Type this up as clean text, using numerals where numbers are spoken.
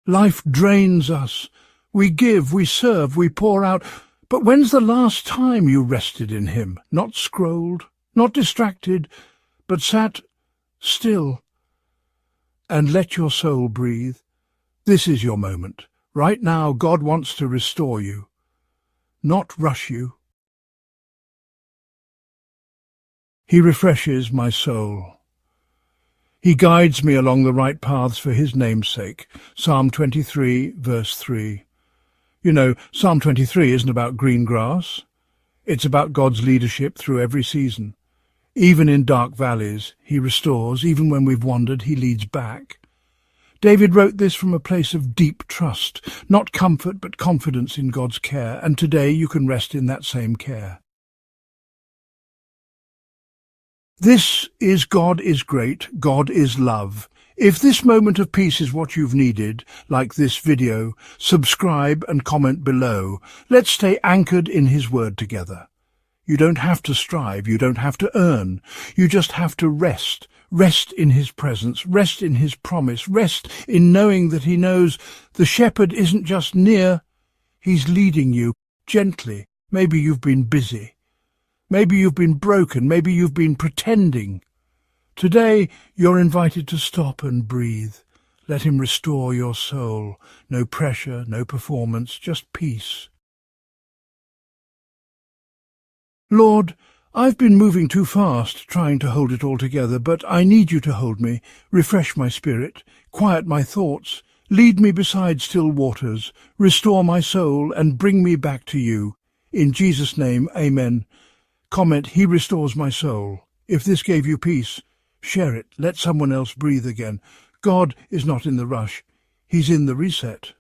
Life drains us. We give, we serve, we pour out. But when's the last time you rested in him? Not scrolled, not distracted, but sat still and let your soul breathe. This is your moment. Right now, God wants to restore you, not rush you. He refreshes my soul. He guides me along the right paths for his name's sake. Psalm 23, verse 3. You know, Psalm 23 isn't about green grass. It's about God's leadership through every season. Even in dark valleys, he restores. Even when we've wandered, he leads back. David wrote this from a place of deep trust, not comfort but confidence in God's care, and today you can rest in that same care. This is God is great, God is love. If this moment of peace is what you've needed, like this video, subscribe and comment below. Let's stay anchored in his word together. You don't have to strive, you don't have to earn, you just have to rest. Rest in his presence, rest in his promise, rest in knowing that he knows the shepherd isn't just near, he's leading you gently. Maybe you've been busy. Maybe you've been broken. Maybe you've been pretending. Today you're invited to stop and breathe. Let him restore your soul. No pressure, no performance, just peace. Lord, I've been moving too fast, trying to hold it all together, but I need you to hold me, refresh my spirit, quiet my thoughts, lead me beside still waters, restore my soul and bring me back to you. In Jesus' name, amen. Comment, he restores my soul. If this gave you peace, share it. Let someone else breathe again. God is not in the rush. He's in the reset.